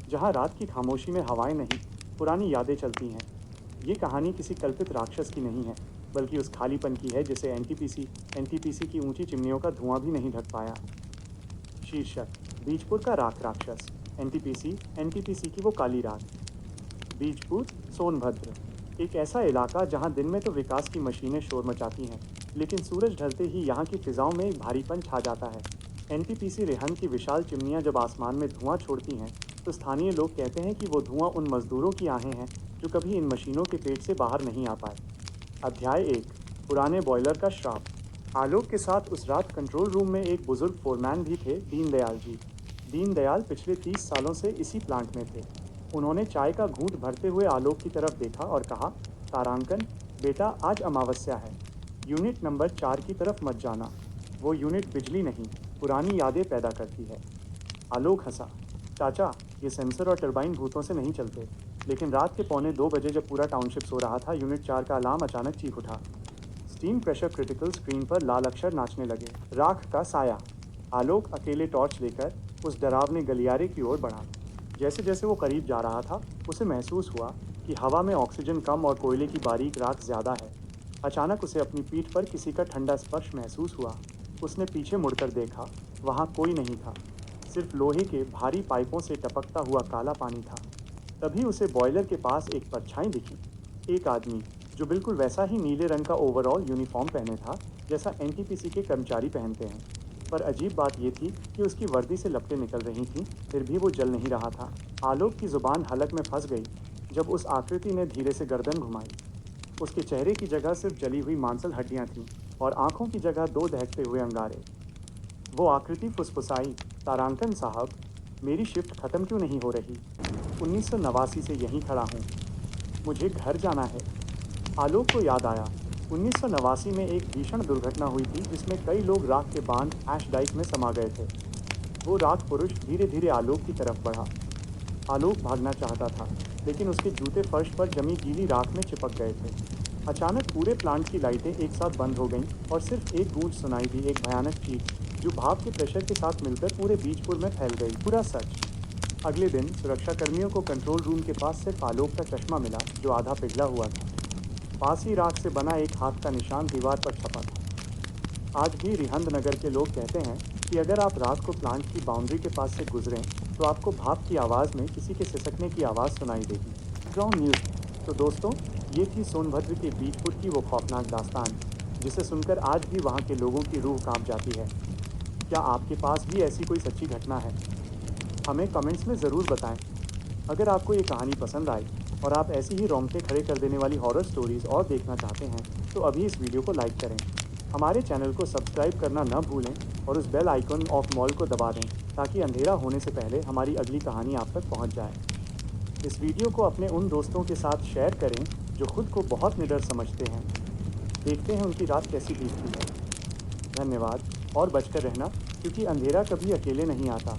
जहाँ रात की खामोशी में हवाएं नहीं, पुरानी यादें चलती हैं। ये कहानी किसी कल्पित राक्षस की नहीं है, बल्कि उस खालीपन की है जिसे एनटीपीसी की ऊंची चिमनियों का धुआं भी नहीं ढक पाया। शीर्षक: बीजपुर का राख राक्षस। एनटीपीसी की वो काली रात। बीजपुर, सोनभद्र, एक ऐसा इलाका जहां दिन में तो विकास की मशीनें शोर मचाती हैं, लेकिन सूरज ढलते ही यहाँ की फिजाओं में एक भारीपन छा जाता है। एनटीपीसी रेहन की विशाल चिमनियां जब आसमान में धुआं छोड़ती हैं, तो स्थानीय लोग कहते हैं कि वो धुआं उन मजदूरों की आहें हैं जो कभी इन मशीनों के पेट से बाहर नहीं आ पाए। अध्याय 1: पुराने बॉयलर का श्राप। आलोक के साथ उस रात कंट्रोल रूम में एक बुजुर्ग फोरमैन भी थे, दीनदयाल जी। दीनदयाल पिछले 30 सालों से इसी प्लांट में थे। उन्होंने चाय का घूंट भरते हुए आलोक की तरफ देखा और कहा, तारांकन, बेटा आज अमावस्या है। यूनिट नंबर 4 की तरफ मत जाना। वो यूनिट बिजली नहीं, पुरानी यादें पैदा करती है। आलोक हंसा। चाचा, ये सेंसर और टरबाइन भूतों से नहीं चलते। लेकिन रात के 1:45 जब पूरा टाउनशिप सो रहा था, यूनिट 4 का अलार्म अचानक चीख उठा। स्टीम प्रेशर क्रिटिकल स्क्रीन पर लाल अक्षर नाचने लगे। राख का साया। आलोक अकेले टॉर्च लेकर उस डरावने गलियारे की ओर बढ़ा। जैसे जैसे वो करीब जा रहा था, उसे महसूस हुआ कि हवा में ऑक्सीजन कम और कोयले की बारीक राख ज्यादा है। अचानक उसे अपनी पीठ पर किसी का ठंडा स्पर्श महसूस हुआ। उसने पीछे मुड़कर देखा। वहां कोई नहीं था, सिर्फ लोहे के भारी पाइपों से टपकता हुआ काला पानी था। तभी उसे बॉयलर के पास एक परछाई दिखी। एक आदमी, जो बिल्कुल वैसा ही नीले रंग का ओवरऑल यूनिफॉर्म पहने था जैसा एनटीपीसी के कर्मचारी पहनते हैं। पर अजीब बात यह थी कि उसकी वर्दी से लपटें निकल रही थीं, फिर भी वो जल नहीं रहा था। आलोक की जुबान हलक में फंस गई जब उस आकृति ने धीरे से गर्दन घुमाई। उसके चेहरे की जगह सिर्फ जली हुई मांसल हड्डियां थीं और आंखों की जगह दो दहकते हुए अंगारे। वो आकृति फुसफुसाई, तारांकन साहब, मेरी शिफ्ट खत्म क्यों नहीं हो रही? 1989 से यहीं खड़ा हूँ, मुझे घर जाना है। आलोक को याद आया, 1989 में एक भीषण दुर्घटना हुई थी जिसमें कई लोग राख के बांध ऐश डाइक में समा गए थे। वो राख पुरुष धीरे धीरे आलोक की तरफ बढ़ा। आलोक भागना चाहता था, लेकिन उसके जूते फर्श पर जमी गीली राख में चिपक गए थे। अचानक पूरे प्लांट की लाइटें एक साथ बंद हो गईं और सिर्फ एक गूंज सुनाई दी, एक भयानक चीख जो भाप के प्रेशर के साथ मिलकर पूरे बीजपुर में फैल गई। पूरा सच। अगले दिन सुरक्षा कर्मियों को कंट्रोल रूम के पास सिर्फ आलोक का चश्मा मिला, जो आधा पिघला हुआ था। पास ही राख से बना एक हाथ का निशान दीवार पर छपा था। आज भी रिहंद नगर के लोग कहते हैं कि अगर आप रात को प्लांट की बाउंड्री के पास से गुजरें तो आपको भाप की आवाज़ में किसी के सिसकने की आवाज़ सुनाई देगी। Ground news. तो दोस्तों, ये थी सोनभद्र के बीजपुर की वो खौफनाक दास्तान, जिसे सुनकर आज भी वहाँ के लोगों की रूह कांप जाती है। क्या आपके पास भी ऐसी कोई सच्ची घटना है? हमें कमेंट्स में ज़रूर बताएं। अगर आपको ये कहानी पसंद आई और आप ऐसी ही रोंगटे खड़े कर देने वाली हॉरर स्टोरीज़ और देखना चाहते हैं, तो अभी इस वीडियो को लाइक करें, हमारे चैनल को सब्सक्राइब करना न भूलें और उस बेल आइकन ऑफ मॉल को दबा दें, ताकि अंधेरा होने से पहले हमारी अगली कहानी आप तक पहुंच जाए। इस वीडियो को अपने उन दोस्तों के साथ शेयर करें जो खुद को बहुत निडर समझते हैं। देखते हैं उनकी रात कैसी बीतती है। धन्यवाद और बचकर रहना, क्योंकि अंधेरा कभी अकेले नहीं आता।